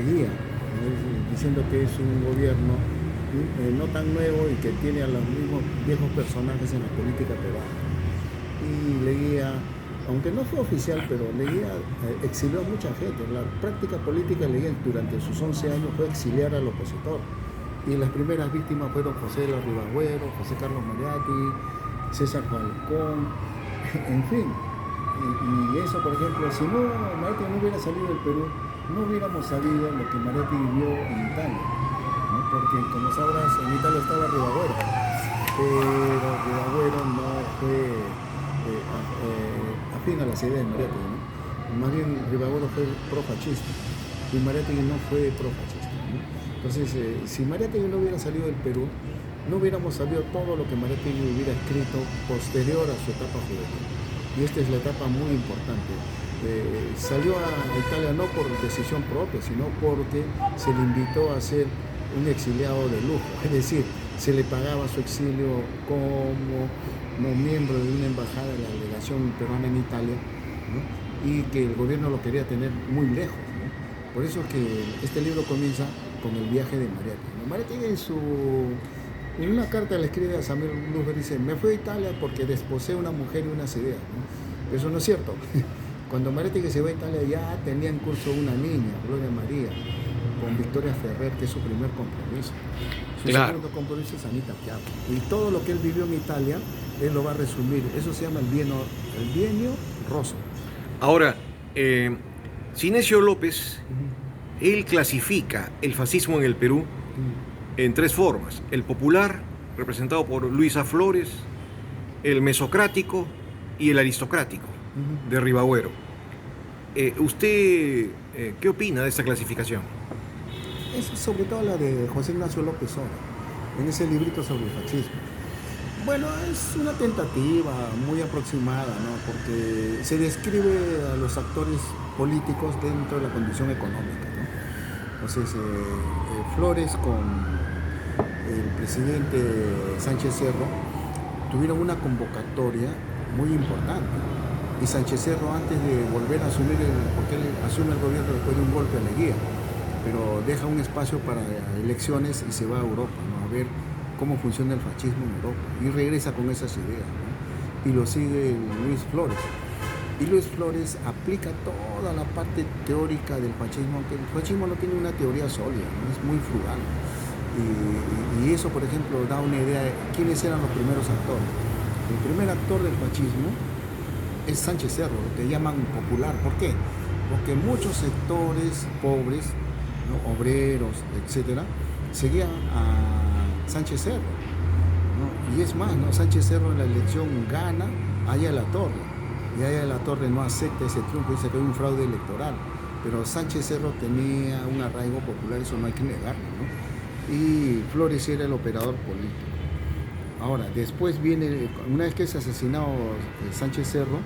Leguía, ¿no? Diciendo que es un gobierno no tan nuevo y que tiene a los mismos viejos personajes en la política peruana. Y Leguía, aunque no fue oficial, pero Leguía exilió a mucha gente. La práctica política de Leguía durante sus 11 años fue exiliar al opositor. Y las primeras víctimas fueron José de la Ribagüero, José Carlos Mariátegui, César Falcón, en fin. Y eso, por ejemplo, si no Mariátegui no hubiera salido del Perú, no hubiéramos sabido lo que Mariátegui vivió en Italia, ¿no? Porque, como sabrás, en Italia estaba Ribagüero, pero Ribagüero no fue afín a las ideas de Mariátegui, ¿no? Más bien Ribagüero fue profascista y Mariátegui no fue profascista, ¿no? Entonces, si Mariátegui no hubiera salido del Perú, no hubiéramos sabido todo lo que Mariátegui hubiera escrito posterior a su etapa juvenil. Y esta es la etapa muy importante. Salió a Italia no por decisión propia, sino porque se le invitó a ser un exiliado de lujo. Es decir, se le pagaba su exilio como miembro de una embajada de la delegación peruana en Italia, ¿no? Y que el gobierno lo quería tener muy lejos, ¿no? Por eso es que este libro comienza con el viaje de Mariátegui, ¿no? Mariátegui en una carta le escribe a Samuel Luzberg, dice: me fui a Italia porque desposé una mujer y unas ideas, ¿no? Eso no es cierto. Cuando Mariátegui se va a Italia ya tenía en curso una niña, Gloria María, con Victoria Ferrer, que es su primer compromiso. Su segundo compromiso es Anita Piavo. Y todo lo que él vivió en Italia, él lo va a resumir. Eso se llama el bienio Rosso. Ahora, Sinesio López, él clasifica el fascismo en el Perú en tres formas: el popular, representado por Luisa Flores, el mesocrático y el aristocrático de Ribagüero. ¿Usted qué opina de esta clasificación? Es sobre todo la de José Ignacio López Ora, en ese librito sobre el fascismo. Bueno, es una tentativa muy aproximada, ¿no? Porque se describe a los actores políticos dentro de la condición económica, ¿no? Entonces, Flores con el presidente Sánchez Cerro tuvieron una convocatoria muy importante. Y Sánchez Cerro, antes de volver a asumir, porque él asume el gobierno después de un golpe a Leguía, pero deja un espacio para elecciones y se va a Europa, ¿no? A ver cómo funciona el fascismo en Europa. Y regresa con esas ideas, ¿no? Y lo sigue Luis Flores. Y Luis Flores aplica toda la parte teórica del fascismo, aunque el fascismo no tiene una teoría sólida, ¿no? Es muy frugal. Y eso, por ejemplo, da una idea de quiénes eran los primeros actores. El primer actor del fascismo es Sánchez Cerro, lo que llaman popular. ¿Por qué? Porque muchos sectores pobres, ¿no? Obreros, etcétera, seguían a Sánchez Cerro, ¿no? Y es más, ¿no? Sánchez Cerro en la elección gana Haya La Torre, y Haya La Torre no acepta ese triunfo, dice que hay un fraude electoral, pero Sánchez Cerro tenía un arraigo popular, eso no hay que negarlo, ¿no? Y Flores era el operador político. Ahora, después viene, una vez que es asesinado Sánchez Cerro,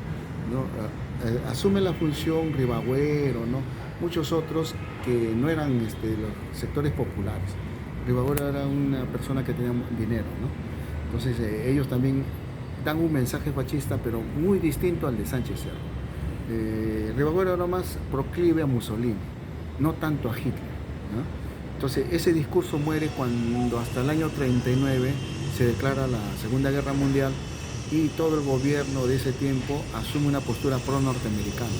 ¿no? Asume la función Ribagüero, ¿no? Muchos otros que no eran los sectores populares. Ribagüero era una persona que tenía dinero, ¿no? Entonces ellos también dan un mensaje fascista, pero muy distinto al de Sánchez Cerro. Ribagüero era más proclive a Mussolini, no tanto a Hitler, ¿no? Entonces ese discurso muere cuando hasta el año 39 se declara la Segunda Guerra Mundial y todo el gobierno de ese tiempo asume una postura pro-norteamericana.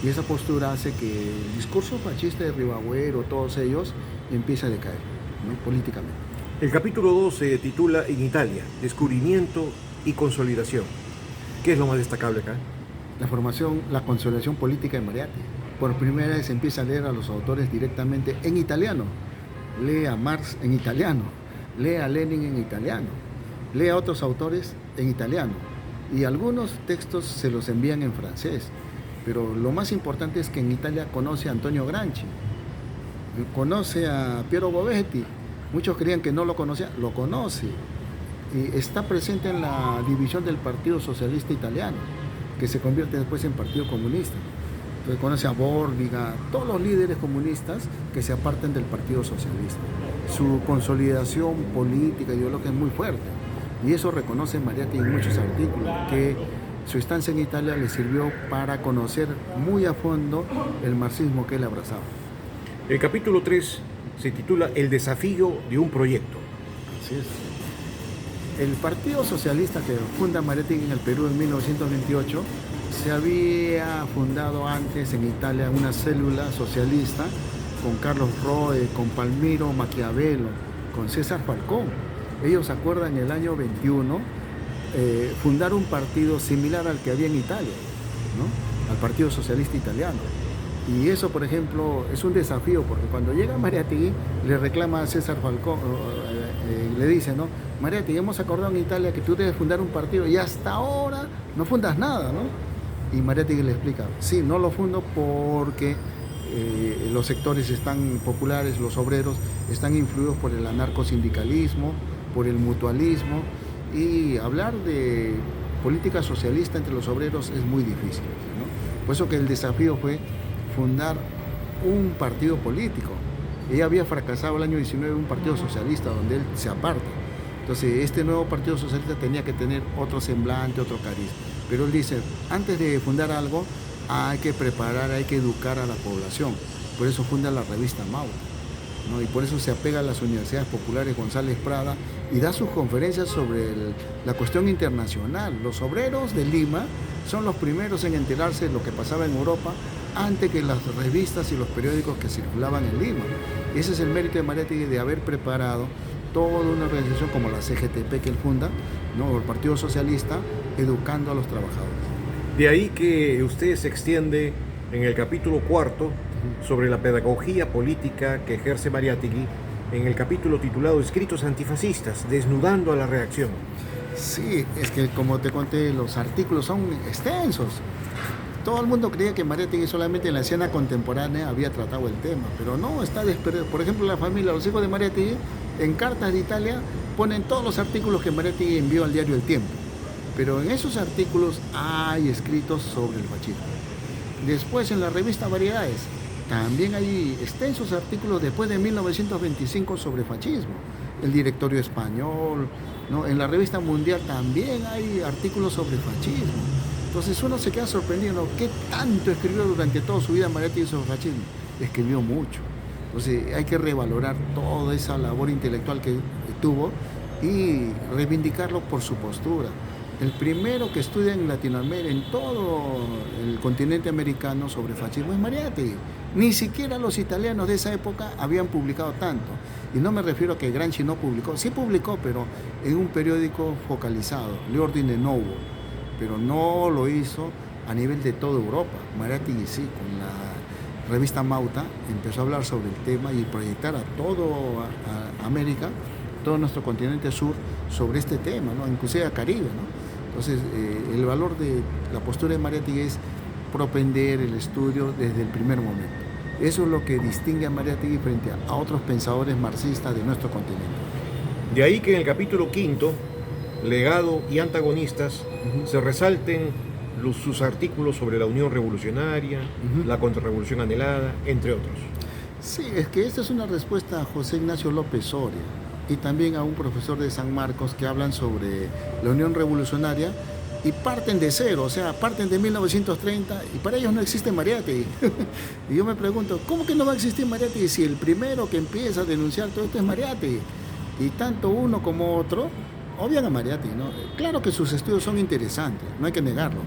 Y esa postura hace que el discurso fascista de Ribagüero, todos ellos, empiece a decaer, ¿no? Políticamente. El capítulo 2 se titula En Italia, descubrimiento y consolidación. ¿Qué es lo más destacable acá? La formación, la consolidación política de Mariátegui. Por primera vez empieza a leer a los autores directamente en italiano. Lee a Marx en italiano, lee a Lenin en italiano, lee a otros autores en italiano y algunos textos se los envían en francés. Pero lo más importante es que en Italia conoce a Antonio Gramsci, conoce a Piero Govetti. Muchos creían que no lo conocía, lo conoce. Y está presente en la división del Partido Socialista Italiano, que se convierte después en Partido Comunista. Entonces conoce a Bordiga, todos los líderes comunistas que se apartan del Partido Socialista. Su consolidación política, ideológica es muy fuerte. Y eso reconoce Mariátegui en muchos artículos, que su estancia en Italia le sirvió para conocer muy a fondo el marxismo que él abrazaba. El capítulo 3 se titula El desafío de un proyecto. Así es. El Partido Socialista que funda Mariátegui en el Perú en 1928 se había fundado antes en Italia una célula socialista con Carlos Roe, con Palmiro Maquiavelo, con César Falcón. Ellos acuerdan en el año 21 fundar un partido similar al que había en Italia, ¿no? Al Partido Socialista Italiano. Y eso, por ejemplo, es un desafío, porque cuando llega Mariátegui, le reclama a César Falcón, le dice, ¿no? Mariátegui, hemos acordado en Italia que tú debes fundar un partido y hasta ahora no fundas nada, ¿no? Y Mariátegui le explica, sí, no lo fundo porque los sectores están populares, los obreros, están influidos por el anarcosindicalismo, por el mutualismo, y hablar de política socialista entre los obreros es muy difícil, ¿no? Por eso que el desafío fue fundar un partido político. Ella había fracasado el año 19 un partido socialista donde él se aparta. Entonces este nuevo partido socialista tenía que tener otro semblante, otro cariz. Pero él dice, antes de fundar algo hay que preparar, hay que educar a la población. Por eso funda la revista Mauta, ¿no? Y por eso se apega a las universidades populares González Prada y da sus conferencias sobre la cuestión internacional. Los obreros de Lima son los primeros en enterarse de lo que pasaba en Europa antes que las revistas y los periódicos que circulaban en Lima. Ese es el mérito de Mariátegui, de haber preparado toda una organización como la CGTP que él funda, ¿no? El Partido Socialista, educando a los trabajadores. De ahí que usted se extiende en el capítulo 4 sobre la pedagogía política que ejerce Mariátegui, en el capítulo titulado Escritos antifascistas, desnudando a la reacción. Sí, es que como te conté, los artículos son extensos. Todo el mundo creía que Mariátegui solamente en la escena contemporánea había tratado el tema, pero no, está por ejemplo, la familia, los hijos de Mariátegui, en Cartas de Italia, ponen todos los artículos que Mariátegui envió al diario El Tiempo. Pero en esos artículos hay escritos sobre el fascismo. Después, en la revista Variedades, también hay extensos artículos después de 1925 sobre fascismo. El Directorio Español, ¿no? En la revista Mundial también hay artículos sobre fascismo. Entonces uno se queda sorprendido, ¿no? ¿Qué tanto escribió durante toda su vida Mariátegui sobre fascismo? Escribió mucho. Entonces hay que revalorar toda esa labor intelectual que tuvo y reivindicarlo por su postura. El primero que estudia en Latinoamérica, en todo el continente americano sobre fascismo es Mariátegui. Ni siquiera los italianos de esa época habían publicado tanto. Y no me refiero a que Gramsci no publicó, sí publicó, pero en un periódico focalizado, L'Ordine Nuovo, pero no lo hizo a nivel de toda Europa. Mariátegui sí, con la revista Mauta, empezó a hablar sobre el tema y proyectar a todo América, todo nuestro continente sur, sobre este tema, ¿no? Inclusive a Caribe, ¿no? Entonces, el valor de la postura de Mariátegui es propender el estudio desde el primer momento. Eso es lo que distingue a Mariátegui frente a otros pensadores marxistas de nuestro continente. De ahí que en el capítulo 5, Legado y Antagonistas, se resalten sus artículos sobre la Unión Revolucionaria, la Contrarrevolución Anhelada, entre otros. Sí, es que esta es una respuesta a José Ignacio López Soria y también a un profesor de San Marcos que hablan sobre la Unión Revolucionaria y parten de cero, o sea, parten de 1930 y para ellos no existe Mariátegui. Y yo me pregunto, ¿cómo que no va a existir Mariátegui si el primero que empieza a denunciar todo esto es Mariátegui? Y tanto uno como otro odian a Mariátegui, ¿no? Claro que sus estudios son interesantes, no hay que negarlo,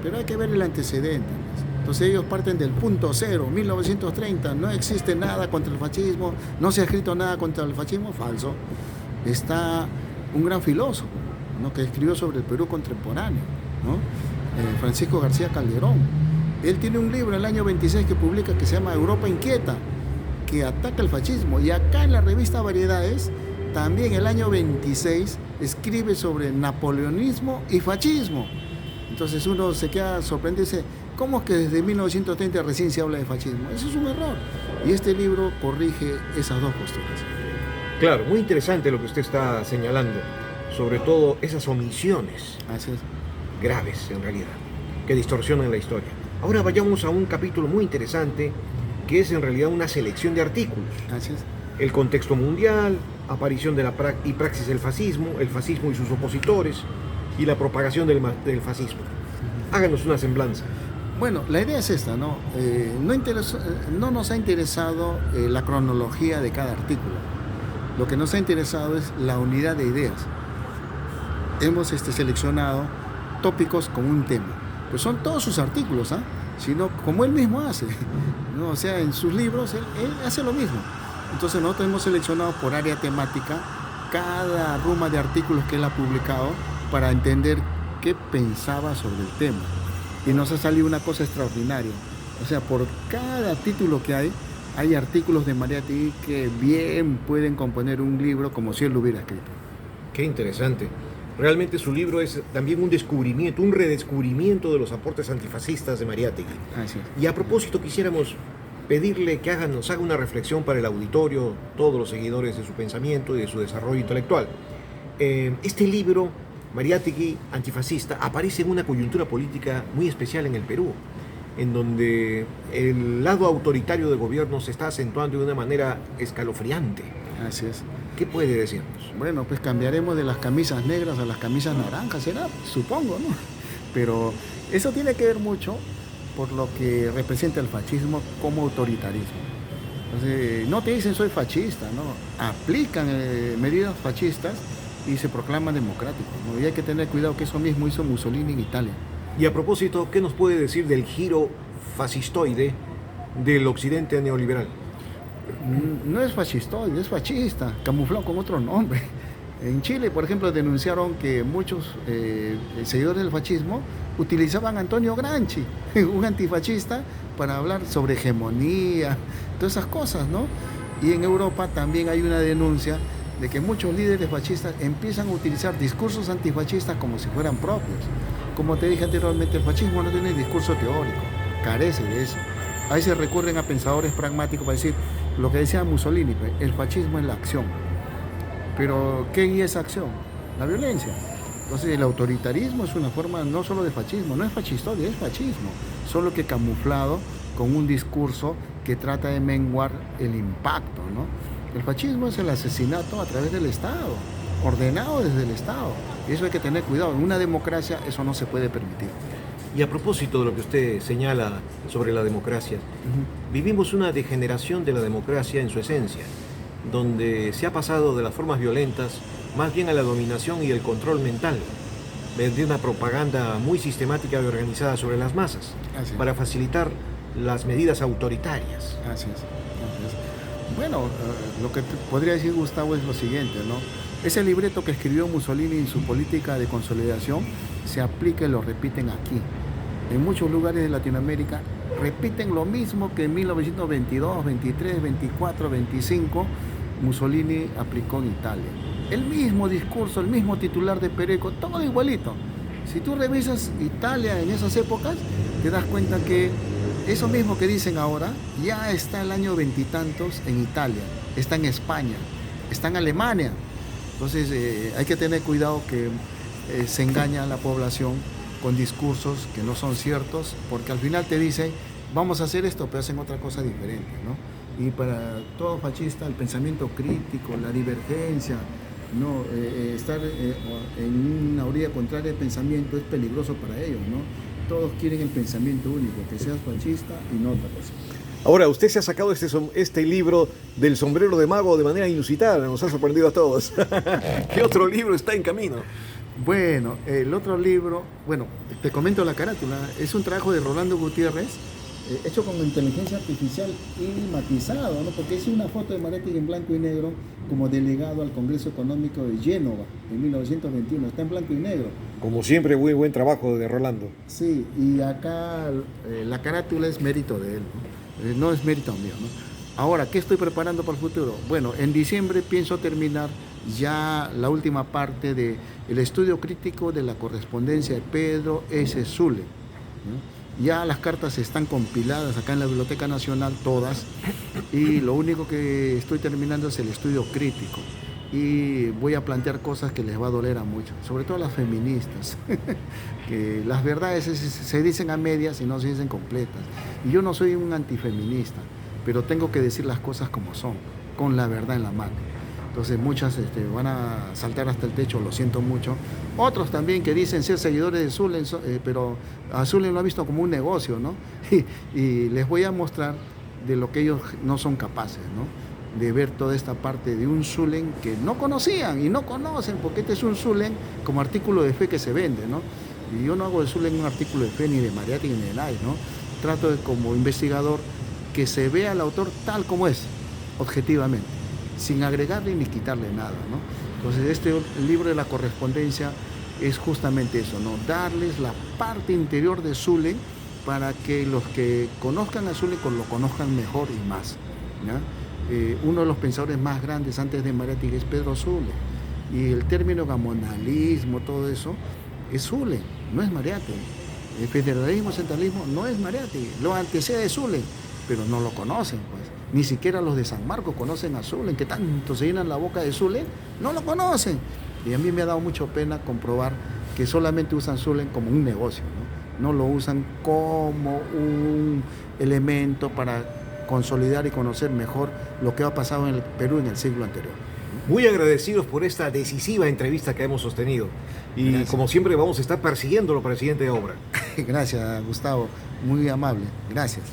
pero hay que ver el antecedente. Entonces ellos parten del punto cero, 1930, no existe nada contra el fascismo, no se ha escrito nada contra el fascismo, falso. Está un gran filósofo, ¿no? Que escribió sobre el Perú contemporáneo, ¿no? Francisco García Calderón. Él tiene un libro en el año 26 que publica que se llama Europa Inquieta, que ataca el fascismo. Y acá en la revista Variedades, también el año 26, escribe sobre napoleonismo y fascismo. Entonces uno se queda sorprendido y dice, ¿cómo es que desde 1930 recién se habla de fascismo? Eso es un error. Y este libro corrige esas dos posturas. Claro, muy interesante lo que usted está señalando, sobre todo esas omisiones. Así es. Graves, en realidad, que distorsionan la historia. Ahora vayamos a un capítulo muy interesante, que es en realidad una selección de artículos. Así es. El contexto mundial, aparición de y praxis del fascismo, el fascismo y sus opositores, y la propagación del fascismo. Háganos una semblanza. Bueno, la idea es esta, ¿no? No nos ha interesado la cronología de cada artículo. Lo que nos ha interesado es la unidad de ideas. Hemos seleccionado tópicos con un tema. Pues son todos sus artículos, ¿ah? Sino como él mismo hace, ¿no? O sea, en sus libros él hace lo mismo. Entonces nosotros hemos seleccionado por área temática cada ruma de artículos que él ha publicado para entender qué pensaba sobre el tema. Y nos ha salido una cosa extraordinaria. O sea, por cada título que hay artículos de Mariátegui que bien pueden componer un libro como si él lo hubiera escrito. Qué interesante. Realmente su libro es también un descubrimiento, un redescubrimiento de los aportes antifascistas de Mariátegui. Así es. Y a propósito, quisiéramos pedirle que nos haga una reflexión para el auditorio, todos los seguidores de su pensamiento y de su desarrollo intelectual. Este libro, Mariátegui, antifascista, aparece en una coyuntura política muy especial en el Perú, en donde el lado autoritario del gobierno se está acentuando de una manera escalofriante. Así es. ¿Qué puede decirnos? Bueno, pues cambiaremos de las camisas negras a las camisas naranjas, será, supongo, ¿no? Pero eso tiene que ver mucho por lo que representa el fascismo como autoritarismo. Entonces, no te dicen soy fascista, ¿no? Aplican medidas fascistas y se proclaman democráticos, ¿no? Y hay que tener cuidado que eso mismo hizo Mussolini en Italia. Y a propósito, ¿qué nos puede decir del giro fascistoide del occidente neoliberal? No es fascistoide, es fascista, camuflado con otro nombre. En Chile, por ejemplo, denunciaron que muchos seguidores del fascismo utilizaban a Antonio Gramsci, un antifascista, para hablar sobre hegemonía, todas esas cosas, ¿no? Y en Europa también hay una denuncia de que muchos líderes fascistas empiezan a utilizar discursos antifascistas como si fueran propios. Como te dije anteriormente, el fascismo no tiene discurso teórico, carece de eso. Ahí se recurren a pensadores pragmáticos para decir lo que decía Mussolini, el fascismo es la acción. Pero ¿qué guía esa acción? La violencia. Entonces el autoritarismo es una forma no solo de fascismo, no es fascistoide, es fascismo, solo que camuflado con un discurso que trata de menguar el impacto, ¿no? El fascismo es el asesinato a través del Estado, ordenado desde el Estado. Y eso hay que tener cuidado. En una democracia eso no se puede permitir. Y a propósito de lo que usted señala sobre la democracia, vivimos una degeneración de la democracia en su esencia, donde se ha pasado de las formas violentas más bien a la dominación y el control mental, de una propaganda muy sistemática y organizada sobre las masas, para facilitar las medidas autoritarias. Así es, así es. Bueno, lo que podría decir Gustavo es lo siguiente, ¿no? Ese libreto que escribió Mussolini en su política de consolidación se aplica y lo repiten aquí. En muchos lugares de Latinoamérica repiten lo mismo que en 1922, 23, 24, 25 Mussolini aplicó en Italia. El mismo discurso, el mismo titular de Pereco, todo igualito. Si tú revisas Italia en esas épocas, te das cuenta que eso mismo que dicen ahora ya está el año veintitantos en Italia, está en España, está en Alemania. Entonces hay que tener cuidado que se engaña a la población con discursos que no son ciertos, porque al final te dicen, vamos a hacer esto, pero hacen otra cosa diferente, ¿no? Y para todo fascista, el pensamiento crítico, la divergencia, ¿no? Estar en una orilla contraria de pensamiento es peligroso para ellos, ¿no? Todos quieren el pensamiento único, que seas fascista y no otra cosa. Ahora, usted se ha sacado este libro del sombrero de mago de manera inusitada, nos ha sorprendido a todos. ¿Qué otro libro está en camino? Bueno, el otro libro, bueno, te comento la carátula, es un trabajo de Rolando Gutiérrez, hecho con inteligencia artificial y matizado, ¿no? Porque hice una foto de Mariátegui en blanco y negro como delegado al Congreso Económico de Génova en 1921, está en blanco y negro. Como siempre, muy buen trabajo de Rolando. Sí, y acá la carátula es mérito de él, ¿no? No es mérito mío, ¿no? Ahora, ¿qué estoy preparando para el futuro? Bueno, en diciembre pienso terminar ya la última parte del estudio crítico de la correspondencia de Pedro S. Zule, ¿no? Ya las cartas están compiladas acá en la Biblioteca Nacional, todas, y lo único que estoy terminando es el estudio crítico. Y voy a plantear cosas que les va a doler a muchos, sobre todo a las feministas, que las verdades se dicen a medias y no se dicen completas. Y yo no soy un antifeminista, pero tengo que decir las cosas como son, con la verdad en la mano. Entonces muchas van a saltar hasta el techo, lo siento mucho. Otros también que dicen ser seguidores de Zulen, pero a Zulen lo ha visto como un negocio, ¿no? Y les voy a mostrar de lo que ellos no son capaces, ¿no? De ver toda esta parte de un Zulen que no conocían y no conocen, porque este es un Zulen como artículo de fe que se vende, ¿no? Y yo no hago de Zulen un artículo de fe ni de Mariátegui ni de nadie, ¿no? Trato de, como investigador, que se vea al autor tal como es, objetivamente, sin agregarle ni quitarle nada, ¿no? Entonces este libro de la correspondencia es justamente eso, ¿no? Darles la parte interior de Zulen para que los que conozcan a Zulen lo conozcan mejor y más, ¿ya? Uno de los pensadores más grandes antes de Mariátegui es Pedro Zulen, y el término gamonalismo, todo eso, es Zulen, no es Mariátegui. El federalismo, centralismo no es Mariátegui, lo antecede Zulen, pero no lo conocen, pues. Ni siquiera los de San Marcos conocen a Zulen, que tanto se llenan la boca de Zulen, no lo conocen. Y a mí me ha dado mucha pena comprobar que solamente usan Zulen como un negocio, ¿no? No lo usan como un elemento para consolidar y conocer mejor lo que ha pasado en el Perú en el siglo anterior. Muy agradecidos por esta decisiva entrevista que hemos sostenido. Y gracias. Como siempre vamos a estar persiguiéndolo para la siguiente obra. Gracias, Gustavo. Muy amable. Gracias.